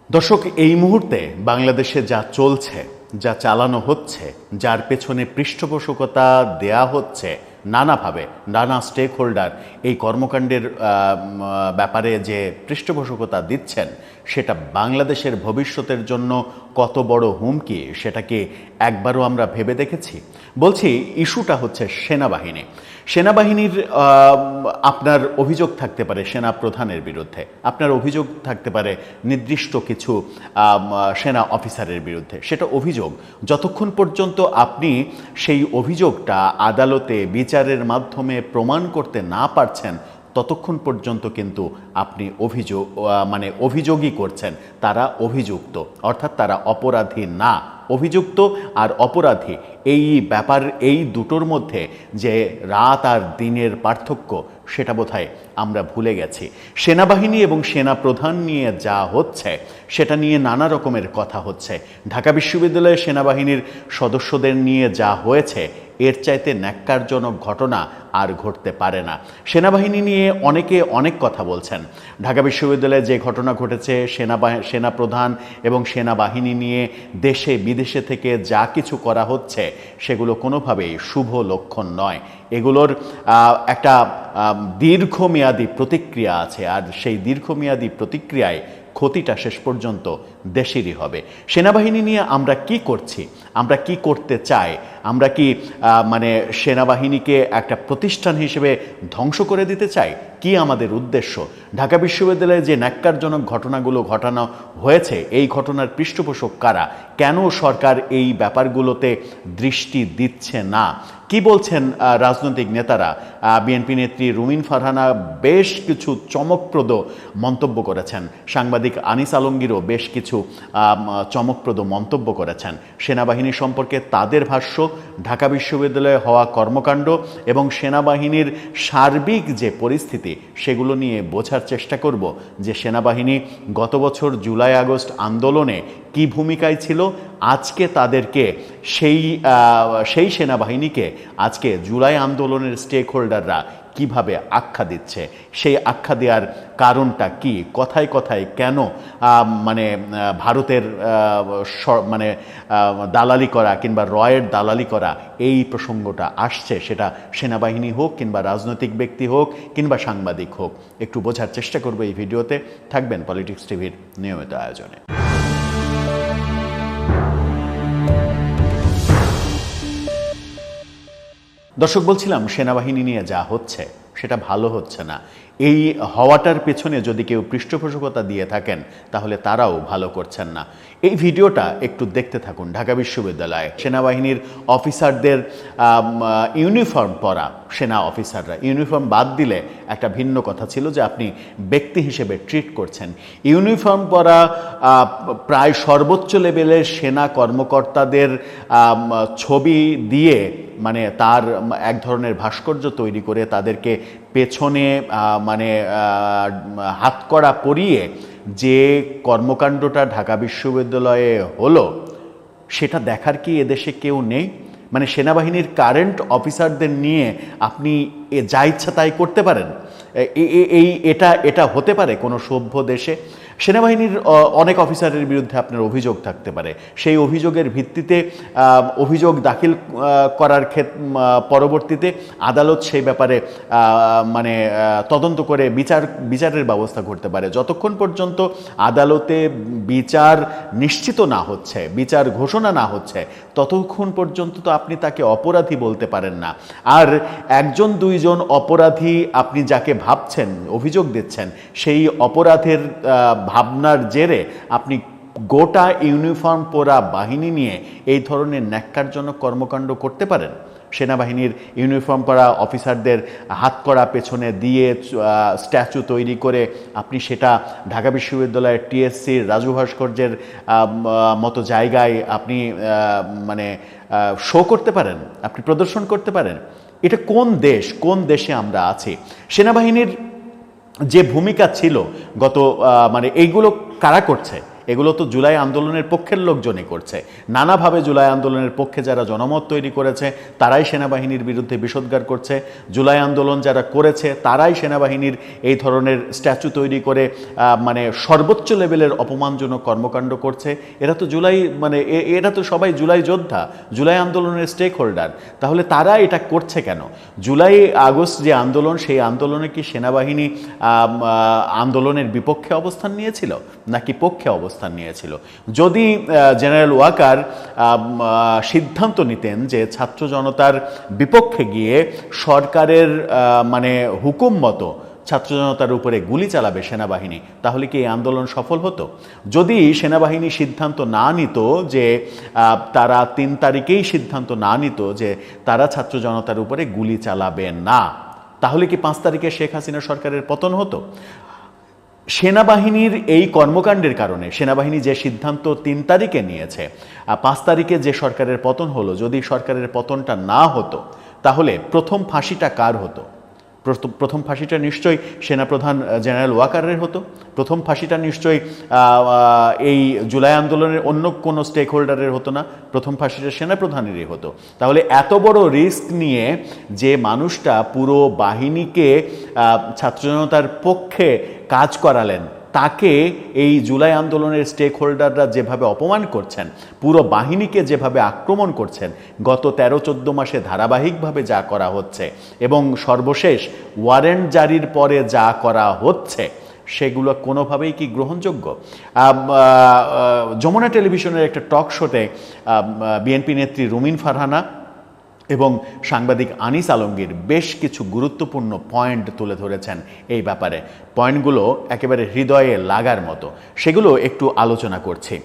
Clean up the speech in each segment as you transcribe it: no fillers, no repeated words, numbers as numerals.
দর্শক, এই মুহূর্তে বাংলাদেশে যা চলছে, যা চালানো হচ্ছে, যার পেছনে পৃষ্ঠপোষকতা দেয়া হচ্ছে নানাভাবে, নানা স্টেক হোল্ডার এই কর্মকাণ্ডের ব্যাপারে যে পৃষ্ঠপোষকতা দিচ্ছেন, সেটা বাংলাদেশের ভবিষ্যতের জন্য কত বড় হুমকি সেটা কি একবারও আমরা ভেবে দেখেছি? বলছি, ইস্যুটা হচ্ছে সেনাবাহিনী। সেনাবাহিনীর আপনার অভিযোগ থাকতে পারে সেনা প্রধানের বিরুদ্ধে, আপনার অভিযোগ থাকতে পারে নির্দিষ্ট কিছু সেনা অফিসারের বিরুদ্ধে। সেটা অভিযোগ, যতক্ষণ পর্যন্ত আপনি সেই অভিযোগটা আদালতে বিচারের মাধ্যমে প্রমাণ করতে না পারছেন, ততক্ষণ পর্যন্ত কিন্তু আপনি অভিযোগই করছেন। তারা অভিযুক্ত, অর্থাৎ তারা অপরাধী না। অভিযুক্ত আর অপরাধী এই ব্যাপার, এই দুটোর মধ্যে যে রাত আর দিনের পার্থক্য, সেটা বোধহয় আমরা ভুলে গেছি। সেনাবাহিনী এবং সেনা প্রধান নিয়ে যা হচ্ছে সেটা নিয়ে নানা রকমের কথা হচ্ছে। ঢাকা বিশ্ববিদ্যালয়ের সেনাবাহিনীর সদস্যদের নিয়ে যা হয়েছে, এর চাইতে ন্যাক্কারজনক ঘটনা আর ঘটতে পারে না। সেনাবাহিনী নিয়ে অনেকে অনেক কথা বলছেন। ঢাকা বিশ্ববিদ্যালয়ে যে ঘটনা ঘটেছে, সেনাপ্রধান এবং সেনাবাহিনী নিয়ে দেশে বিদেশে থেকে যা কিছু করা হচ্ছে, সেগুলো কোনোভাবেই শুভ লক্ষণ নয়। এগুলোর একটা দীর্ঘমেয়াদী প্রতিক্রিয়া আছে, আর সেই দীর্ঘমেয়াদী প্রতিক্রিয়ায় ক্ষতিটা শেষ পর্যন্ত দেশেরই হবে। সেনাবাহিনী নিয়ে আমরা কি করছি, আমরা কি করতে চাই? আমরা কি সেনাবাহিনীকে একটা প্রতিষ্ঠান হিসেবে ধ্বংস করে দিতে চাই? কি আমাদের উদ্দেশ্য? ঢাকা বিশ্ববিদ্যালয়ে যে ন্যাক্কারজনক ঘটনাগুলো ঘটানো হয়েছে, এই ঘটনার পৃষ্ঠপোষক কারা? কেন সরকার এই ব্যাপারগুলোতে দৃষ্টি দিচ্ছে না? কি বলছেন রাজনৈতিক নেতারা? বিএনপি নেত্রী রুমিন ফারহানা বেশ কিছু চমকপ্রদ মন্তব্য করেছেন। সাংবাদিক আনিস আলমগীরও বেশ কিছু চমকপ্রদ মন্তব্য করেছেন সেনাবাহিনী সম্পর্কে। তাদের ভাষ্য, ঢাকা বিশ্ববিদ্যালয়ে হওয়া কর্মকাণ্ড এবং সেনাবাহিনীর সার্বিক যে পরিস্থিতি, সেগুলো নিয়ে বোঝার চেষ্টা করব যে সেনাবাহিনী গত বছর জুলাই আগস্ট আন্দোলনে কি ভূমিকায় ছিল, আজকে তাদেরকে সেই সেনাবাহিনীকে আজকে জুলাই আন্দোলনের স্টেক হোল্ডাররা কিভাবে আখ্যা দিচ্ছে, সেই আখ্যা দেওয়ার কারণটা কি? কথায় কথায় কেন ভারতের দালালি করা কিংবা রয়ের দালালি করা, এই প্রসঙ্গটা আসছে, সেটা সেনাবাহিনী হোক কিংবা রাজনৈতিক ব্যক্তি হোক কিংবা সাংবাদিক হোক। একটু বোঝার চেষ্টা করবো এই ভিডিওতে। থাকবেন পলিটিক্স টিভির নিয়মিত আয়োজনে। দর্শক, বলছিলাম সেনাবাহিনী নিয়ে যা হচ্ছে সেটা ভালো হচ্ছে না। এই হওয়াটার পেছনে যদি কেউ পৃষ্ঠপোষকতা দিয়ে থাকেন, তাহলে তারাও ভালো করছেন না। এই ভিডিওটা একটু দেখতে থাকুন। ঢাকা বিশ্ববিদ্যালয়ে সেনাবাহিনীর অফিসারদের ইউনিফর্ম পরা সেনা অফিসাররা, ইউনিফর্ম বাদ দিলে একটা ভিন্ন কথা ছিল যে আপনি ব্যক্তি হিসেবে ট্রিট করছেন। ইউনিফর্ম পরা প্রায় সর্বোচ্চ লেভেলের সেনা কর্মকর্তাদের ছবি দিয়ে তার এক ধরনের ভাস্কর্য তৈরি করে তাদেরকে পেছনে হাতকড়া পরিয়ে যে কর্মকাণ্ডটা ঢাকা বিশ্ববিদ্যালয়ে হলো, সেটা দেখার কি এদেশে কেউ নেই? সেনাবাহিনীর কারেন্ট অফিসারদের নিয়ে আপনি যা ইচ্ছা তাই করতে পারেন? এটা হতে পারে কোনো সভ্য দেশে? সেনাবাহিনীর অনেক অফিসারের বিরুদ্ধে আপনার অভিযোগ থাকতে পারে। সেই অভিযোগের ভিত্তিতে অভিযোগ দাখিল করার পরবর্তীতে আদালত সেই ব্যাপারে তদন্ত করে বিচারের ব্যবস্থা করতে পারে। যতক্ষণ পর্যন্ত আদালতে বিচার নিশ্চিত না হচ্ছে, বিচার ঘোষণা না হচ্ছে, ততক্ষণ পর্যন্ত তো আপনি তাকে অপরাধী বলতে পারেন না। আর একজন দুইজন অপরাধী আপনি যাকে ভাবছেন, অভিযোগ দিচ্ছেন, সেই অপরাধের ভাবনার জেরে আপনি গোটা ইউনিফর্ম পরা বাহিনী নিয়ে এই ধরনের ন্যাক্কারজনক কর্মকাণ্ড করতে পারেন? সেনাবাহিনীর ইউনিফর্ম পরা অফিসারদের হাতকড়া পেছনে দিয়ে স্ট্যাচু তৈরি করে আপনি সেটা ঢাকা বিশ্ববিদ্যালয়ের টিএসসির রাজু ভাস্কর্যের মতো জায়গায় আপনি শো করতে পারেন, আপনি প্রদর্শন করতে পারেন? এটা কোন দেশ, কোন দেশে আমরা আছি? সেনাবাহিনীর যে ভূমিকা ছিল গত এইগুলো কারা করছে? এগুলো তো জুলাই আন্দোলনের পক্ষের লোকজনই করছে। নানাভাবে জুলাই আন্দোলনের পক্ষে যারা জনমত তৈরি করেছে তারাই সেনাবাহিনীর বিরুদ্ধে বিষোদ্গার করছে। জুলাই আন্দোলন যারা করেছে তারাই সেনাবাহিনীর এই ধরনের স্ট্যাচু তৈরি করে মানে সর্বোচ্চ লেভেলের অপমানজনক কর্মকাণ্ড করছে। এরা তো এরা তো সবাই জুলাই যোদ্ধা, জুলাই আন্দোলনের স্টেক হোল্ডার। তাহলে তারা এটা করছে কেন? জুলাই আগস্ট যে আন্দোলন, সেই আন্দোলনে কি সেনাবাহিনী আন্দোলনের বিপক্ষে অবস্থান নিয়েছিল নাকি পক্ষে অবস্থান নিয়েছিল? যদি জেনারেল ওয়াকার সিদ্ধান্ত নিতেন যে ছাত্র জনতার বিপক্ষে গিয়ে সরকারের হুকুম মতো ছাত্র জনতার উপরে গুলি চালাবে সেনাবাহিনী, তাহলে কি এই আন্দোলন সফল হতো? যদি সেনাবাহিনী সিদ্ধান্ত না নিত যে তারা 3 তারিখেই সিদ্ধান্ত না নিত যে তারা ছাত্র জনতার উপরে গুলি চালাবে না, তাহলে কি 5 তারিখে শেখ হাসিনা সরকারের পতন হতো? সেনাবাহিনীর এই কর্মকাণ্ডের কারণে সেনাবাহিনী যে সিদ্ধান্ত 3 তারিখে নিয়েছে, 5 তারিখে যে সরকারের পতন হলো, যদি সরকারের পতনটা না হতো তাহলে প্রথম ফাঁসিটা কার হতো? প্রথম ফাঁসিটা নিশ্চয়ই সেনাপ্রধান জেনারেল ওয়াকারের হতো। প্রথম ফাঁসিটা নিশ্চয়ই এই জুলাই আন্দোলনের অন্য কোনো স্টেক হোল্ডারের হতো না, প্রথম ফাঁসিটা সেনাপ্রধানেরই হতো। তাহলে এত বড় রিস্ক নিয়ে যে মানুষটা পুরো বাহিনীকে ছাত্র জনতার পক্ষে কাজ করালেন, তাকে এই জুলাই আন্দোলনের স্টেক হোল্ডাররা যেভাবে অপমান করছেন, পুরো বাহিনীকে যেভাবে আক্রমণ করছেন, গত 13-14 মাসে ধারাবাহিকভাবে যা করা হচ্ছে এবং সর্বশেষ ওয়ারেন্ট জারির পরে যা করা হচ্ছে, সেগুলো কোনোভাবেই কি গ্রহণযোগ্য? যমুনা টেলিভিশনের একটা টক শোতে বিএনপি নেত্রী রুমিন ফারহানা এবং সাংবাদিক আনিস আলমগীর বেশ কিছু গুরুত্বপূর্ণ পয়েন্ট তুলে ধরেছেন এই ব্যাপারে। পয়েন্টগুলো একেবারে হৃদয়ে লাগার মতো, সেগুলো একটু আলোচনা করছি।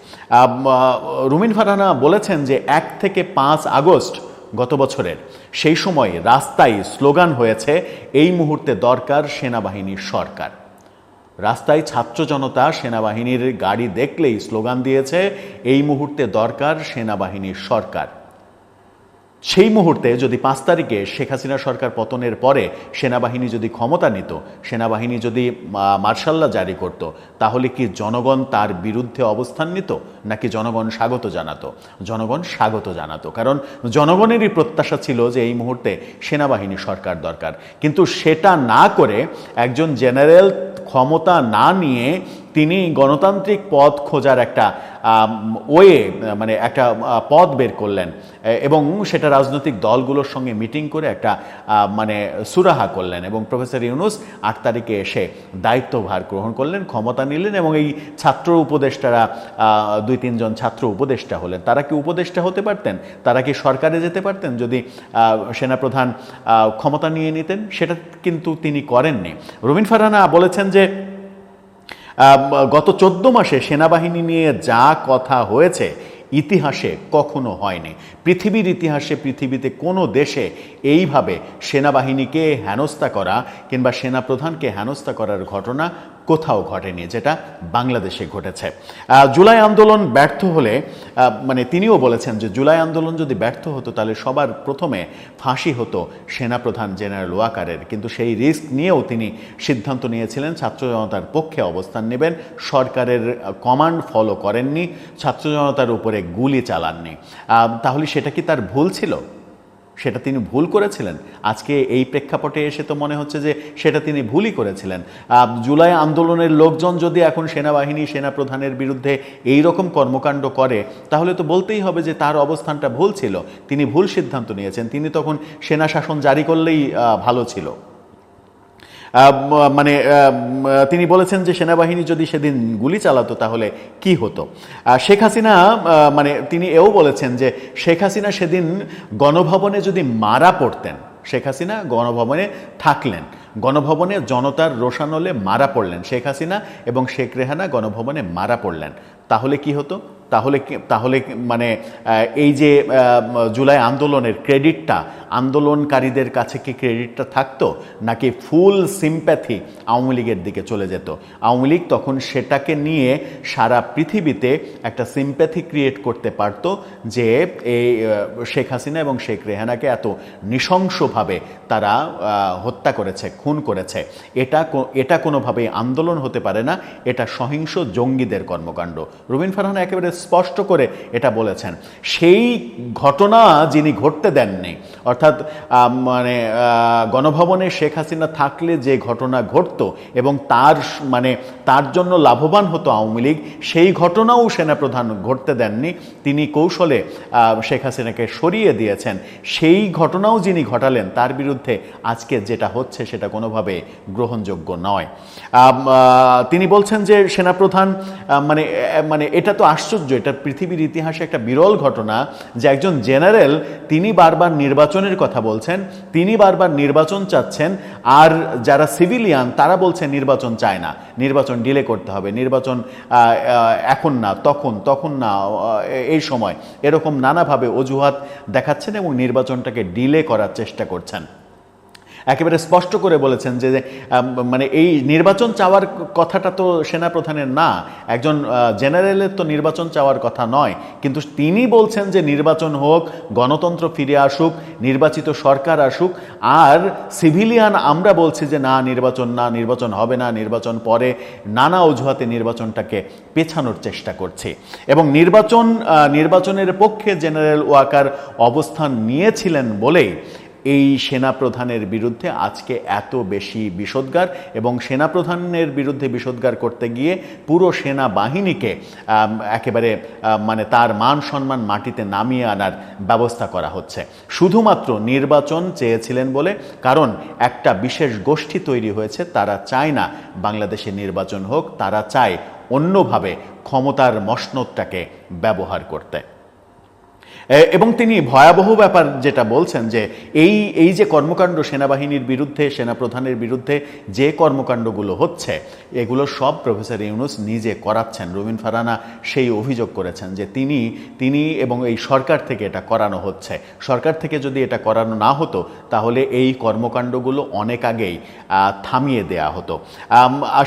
রুমিন ফারহানা বলেছেন যে 1 থেকে 5 আগস্ট গত বছরের, সেই সময় রাস্তায় স্লোগান হয়েছে এই মুহূর্তে দরকার সেনাবাহিনীর সরকার। রাস্তায় ছাত্র জনতা সেনাবাহিনীর গাড়ি দেখলেই স্লোগান দিয়েছে এই মুহূর্তে দরকার সেনাবাহিনীর সরকার। সেই মুহূর্তে যদি 5 তারিখে শেখ হাসিনা সরকার পতনের পরে সেনাবাহিনী যদি ক্ষমতা নিত, সেনাবাহিনী যদি মার্শাল্লা জারি করত, তাহলে কি জনগণ তার বিরুদ্ধে অবস্থান নিত নাকি জনগণ স্বাগত জানাতো? জনগণ স্বাগত জানাতো, কারণ জনগণেরই প্রত্যাশা ছিল যে এই মুহূর্তে সেনাবাহিনী সরকার দরকার। কিন্তু সেটা না করে একজন জেনারেল ক্ষমতা না নিয়ে তিনি গণতান্ত্রিক পথ খোঁজার একটা একটা পথ বের করলেন এবং সেটা রাজনৈতিক দলগুলোর সঙ্গে মিটিং করে একটা সুরাহা করলেন এবং প্রফেসর ইউনূস 8 তারিখে এসে দায়িত্বভার গ্রহণ করলেন, ক্ষমতা নিলেন এবং এই ছাত্র উপদেষ্টারা 2-3 জন ছাত্র উপদেষ্টা হলেন। তারা কি উপদেষ্টা হতে পারতেন? তারা কি সরকারে যেতে পারতেন যদি সেনাপ্রধান ক্ষমতা নিয়ে নিতেন? সেটা কিন্তু তিনি করেননি। রুমিন ফারহানা বলেছেন যে গত 14 মাসে সেনাবাহিনী নিয়ে যা কথা হয়েছে ইতিহাসে কখনো হয়নি। পৃথিবীর ইতিহাসে পৃথিবীতে কোনো দেশে এইভাবে সেনাবাহিনীকে হেনস্থা করা কিংবা সেনাপ্রধানকে হেনস্থা করার ঘটনা কোথাও ঘটেনি, যেটা বাংলাদেশে ঘটেছে। জুলাই আন্দোলন ব্যর্থ হলে তিনিও বলেছেন যে জুলাই আন্দোলন যদি ব্যর্থ হতো তাহলে সবার প্রথমে ফাঁসি হতো সেনাপ্রধান জেনারেল ওয়াকারের। কিন্তু সেই রিস্ক নিয়েও তিনি সিদ্ধান্ত নিয়েছিলেন ছাত্র জনতার পক্ষে অবস্থান নেবেন, সরকারের কমান্ড ফলো করেননি, ছাত্র জনতার উপরে গুলি চালাননি। তাহলে সেটা কি তার ভুল ছিল? সেটা তিনি ভুল করেছিলেন? আজকে এই প্রেক্ষাপটে এসে তো মনে হচ্ছে যে সেটা তিনি ভুলই করেছিলেন। জুলাই আন্দোলনের লোকজন যদি এখন সেনাবাহিনী সেনাপ্রধানের বিরুদ্ধে এই রকম কর্মকাণ্ড করে, তাহলে তো বলতেই হবে যে তার অবস্থানটা ভুল ছিল, তিনি ভুল সিদ্ধান্ত নিয়েছেন, তিনি তখন সেনা শাসন জারি করলেই ভালো ছিল। তিনি বলেছেন যে সেনাবাহিনী যদি সেদিন গুলি চালাতো তাহলে কি হতো। শেখ হাসিনা তিনি এও বলেছেন যে শেখ হাসিনা সেদিন গণভবনে যদি মারা পড়তেন, শেখ হাসিনা গণভবনে থাকলেন, গণভবনে জনতার রোষানলে মারা পড়লেন শেখ হাসিনা এবং শেখ রেহানা গণভবনে মারা পড়লেন, তাহলে কি হতো? তাহলে মানে এই যে জুলাই আন্দোলনের ক্রেডিটটা আন্দোলনকারীদের কাছে কি ক্রেডিটটা থাকতো, নাকি ফুল সিম্প্যাথি আওয়ামী লীগের দিকে চলে যেত? আওয়ামী লীগ তখন সেটাকে নিয়ে সারা পৃথিবীতে একটা সিম্প্যাথি ক্রিয়েট করতে পারত যে এই শেখ হাসিনা এবং শেখ রেহানাকে এত নৃশংসভাবে তারা হত্যা করেছে, খুন করেছে। এটা কোনোভাবেই আন্দোলন হতে পারে না, এটা সহিংস জঙ্গিদের কর্মকাণ্ড। রুমিন ফারহানা একেবারে স্পষ্ট করে এটা বলেছেন। সেই ঘটনা যিনি ঘটতে দেননি, অর্থাৎ মানে গণভবনে শেখ হাসিনা থাকলে যে ঘটনা ঘটতো এবং তার জন্য লাভবান হতো আওয়ামী লীগ, সেই ঘটনাও সেনাপ্রধান ঘটতে দেননি। তিনি কৌশলে শেখ হাসিনাকে সরিয়ে দিয়েছেন। সেই ঘটনাও যিনি ঘটালেন তার বিরুদ্ধে আজকে যেটা হচ্ছে সেটা কোনোভাবে গ্রহণযোগ্য নয়। তিনি বলছেন যে সেনাপ্রধান মানে এটা তো আশ্চর্য, এটা পৃথিবীর ইতিহাসে একটা বিরল ঘটনা যে একজন জেনারেল তিনি বারবার নির্বাচনের কথা বলছেন, তিনি বারবার নির্বাচন চাচ্ছেন, আর যারা সিভিলিয়ান তারা বলছে নির্বাচন চায় না, নির্বাচন ডিলে করতে হবে, নির্বাচন এখন না, তখন না, এই সময়, এরকম নানাভাবে অজুহাত দেখাচ্ছেন এবং নির্বাচনটাকে ডিলে করার চেষ্টা করছেন। একেবারে স্পষ্ট করে বলেছেন যে মানে এই নির্বাচন চাওয়ার কথাটা তো সেনাপ্রধানের না, একজন জেনারেলের তো নির্বাচন চাওয়ার কথা নয়, কিন্তু তিনি বলছেন যে নির্বাচন হোক, গণতন্ত্র ফিরে আসুক, নির্বাচিত সরকার আসুক, আর সিভিলিয়ান আমরা বলছি যে না, নির্বাচন হবে না, নির্বাচন পরে, নানা অজুহাতে নির্বাচনটাকে পেছানোর চেষ্টা করছি। এবং নির্বাচনের পক্ষে জেনারেল ওয়াকার অবস্থান নিয়েছিলেন বলেই এই সেনাপ্রধানের বিরুদ্ধে আজকে এত বেশি বিষোদ্গার, এবং সেনাপ্রধানের বিরুদ্ধে বিষোদ্গার করতে গিয়ে পুরো সেনাবাহিনীকে একেবারে মানে তার মান সম্মান মাটিতে নামিয়ে আনার ব্যবস্থা করা হচ্ছে, শুধুমাত্র নির্বাচন চেয়েছিলেন বলে। কারণ একটা বিশেষ গোষ্ঠী তৈরি হয়েছে, তারা চায় না বাংলাদেশে নির্বাচন হোক, তারা চায় অন্যভাবে ক্ষমতার মসনদটাকে ব্যবহার করতে। এবং তিনি ভয়াবহ ব্যাপার যেটা বলছেন যে এই যে কর্মকাণ্ড সেনাবাহিনীর বিরুদ্ধে, সেনাপ্রধানের বিরুদ্ধে যে কর্মকাণ্ডগুলো হচ্ছে, এগুলো সব প্রফেসর ইউনূস নিজে করাচ্ছেন। রুমিন ফারহানা সেই অভিযোগ করেছেন যে তিনি এবং এই সরকার থেকে এটা করানো হচ্ছে। সরকার থেকে যদি এটা করানো না হতো তাহলে এই কর্মকাণ্ডগুলো অনেক আগেই থামিয়ে দেয়া হতো।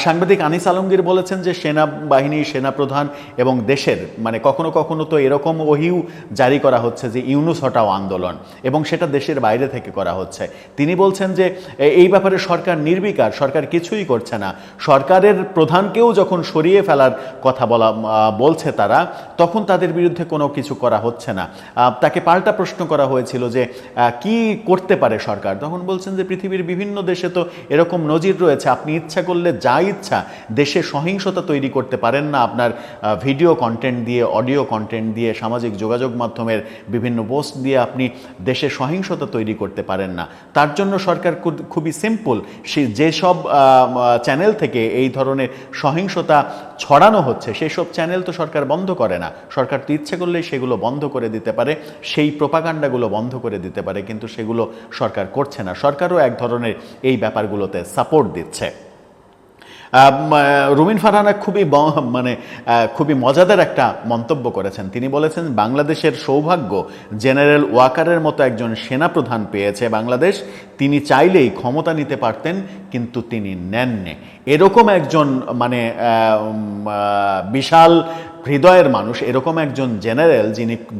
সাংবাদিক আনিস আলমগীর বলেছেন যে সেনাবাহিনী, সেনাপ্রধান এবং দেশের মানে কখনো কখনো তো এরকম ওহিও জারি করা হচ্ছে যে ইউনূস হটাও আন্দোলন, এবং সেটা দেশের বাইরে থেকে করা হচ্ছে। তিনি বলছেন যে এই ব্যাপারে সরকার নির্বিকার, সরকার কিছুই করছে না। সরকারের প্রধানকেও যখন সরিয়ে ফেলার কথা বলছে তারা, তখন তাদের বিরুদ্ধে কোনো কিছু করা হচ্ছে না। তাকে পাল্টা প্রশ্ন করা হয়েছিল যে কি করতে পারে সরকার, তখন বলছেন যে পৃথিবীর বিভিন্ন দেশে তো এরকম নজির রয়েছে, আপনি ইচ্ছা করলে যা ইচ্ছা দেশে সহিংসতা তৈরি করতে পারেন না, আপনার ভিডিও কন্টেন্ট দিয়ে, অডিও কন্টেন্ট দিয়ে, সামাজিক যোগাযোগ মাধ্যমের বিভিন্ন পোস্ট দিয়ে আপনি দেশে সহিংসতা তৈরি করতে পারেন না। তার জন্য সরকার খুবই সিম্পল, যেসব চ্যানেল থেকে এই ধরনের সহিংসতা ছড়ানো হচ্ছে সেই সব চ্যানেল তো সরকার বন্ধ করে না, সরকার তো ইচ্ছে করলেই সেগুলো বন্ধ করে দিতে পারে, সেই প্রোপাগান্ডাগুলো বন্ধ করে দিতে পারে, কিন্তু সেগুলো সরকার করছে না। সরকারও এক ধরনের এই ব্যাপারগুলোতে সাপোর্ট দিচ্ছে। রুমিন ফারহানা খুবই মজাদার একটা মন্তব্য করেছেন। তিনি বলেছেন বাংলাদেশের সৌভাগ্য জেনারেল ওয়াকারের মতো একজন সেনাপ্রধান পেয়েছে বাংলাদেশ, তিনি চাইলেই ক্ষমতা নিতে পারতেন কিন্তু তিনি নেননি। এরকম একজন বিশাল হৃদয়ের মানুষ, এরকম একজন জেনারেল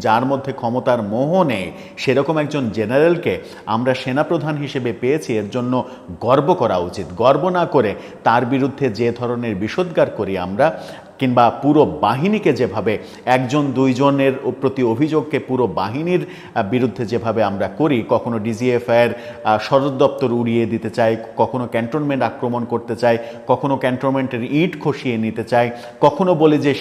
যার মধ্যে ক্ষমতার মোহ নেই, সেরকম একজন জেনারেলকে আমরা সেনাপ্রধান হিসেবে পেয়েছি, এর জন্য গর্ব করা উচিত। গর্ব না করে তার বিরুদ্ধে যে ধরনের বিষোদ্গার করি আমরা, কিংবা পুরো বাহিনীকে যেভাবে একজন দুইজনের প্রতি অভিযোগকে পুরো বাহিনীর বিরুদ্ধে যেভাবে আমরা করি, কখনো ডিজিএফআইয়ের সদর দপ্তর উড়িয়ে দিতে চাই, কখনো ক্যান্টনমেন্ট আক্রমণ করতে চাই, কখনো ক্যান্টনমেন্টের ইট খসিয়ে নিতে চাই, কখনো বলি যে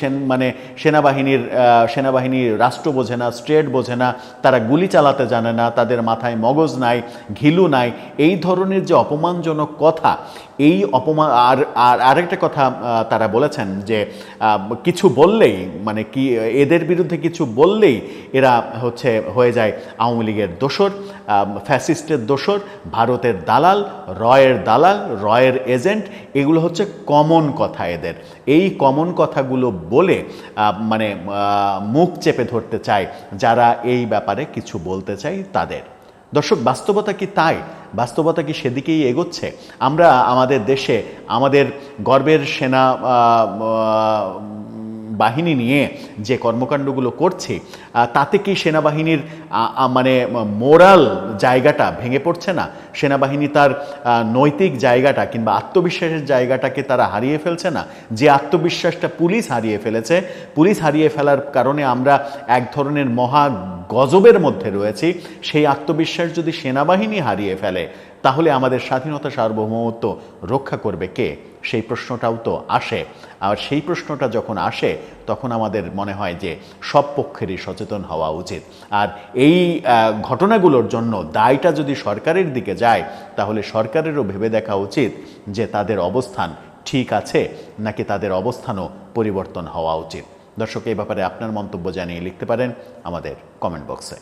সেনাবাহিনীর রাষ্ট্র বোঝে না, স্টেট বোঝে না, তারা গুলি চালাতে জানে না, তাদের মাথায় মগজ নাই, ঘিলু নাই, এই ধরনের যে অপমানজনক কথা, এই অপমান। আর আরেকটা কথা তারা বলেছেন যে কিছু বললেই মানে কি এদের বিরুদ্ধে কিছু বললেই এরা হচ্ছে হয়ে যায় আওয়ামী লীগের দোসর, ফ্যাসিস্টের দোসর, ভারতের দালাল, রয়ের এজেন্ট। এগুলো হচ্ছে কমন কথা এদের। এই কমন কথাগুলো বলে মানে মুখ চেপে ধরতে চায় যারা এই ব্যাপারে কিছু বলতে চায় তাদের। দর্শক, বাস্তবতা কি তাই? বাস্তবতা কি সেদিকেই এগোচ্ছে? আমরা আমাদের দেশে আমাদের গর্বের সেনা বাহিনী নিয়ে যে কর্মকাণ্ডগুলো করছি, তাতে কি সেনাবাহিনীর মানে মোরাল জায়গাটা ভেঙে পড়ছে না? সেনাবাহিনী তার নৈতিক জায়গাটা কিংবা আত্মবিশ্বাসের জায়গাটাকে তারা হারিয়ে ফেলছে না? যে আত্মবিশ্বাসটা পুলিশ হারিয়ে ফেলেছে, পুলিশ হারিয়ে ফেলার কারণে আমরা এক ধরনের মহা গজবের মধ্যে রয়েছি, সেই আত্মবিশ্বাস যদি সেনাবাহিনী হারিয়ে ফেলে তাহলে আমাদের স্বাধীনতা সার্বভৌমত্ব রক্ষা করবে কে? সেই প্রশ্নটাও তো আসে। আর সেই প্রশ্নটা যখন আসে তখন আমাদের মনে হয় যে সব পক্ষেরই সচেতন হওয়া উচিত। আর এই ঘটনাগুলোর জন্য দায়টা যদি সরকারের দিকে যায় তাহলে সরকারেরও ভেবে দেখা উচিত যে তাদের অবস্থান ঠিক আছে নাকি তাদের অবস্থানও পরিবর্তন হওয়া উচিত। দর্শক, এই ব্যাপারে আপনার মন্তব্য জানিয়ে লিখতে পারেন আমাদের কমেন্ট বক্সে।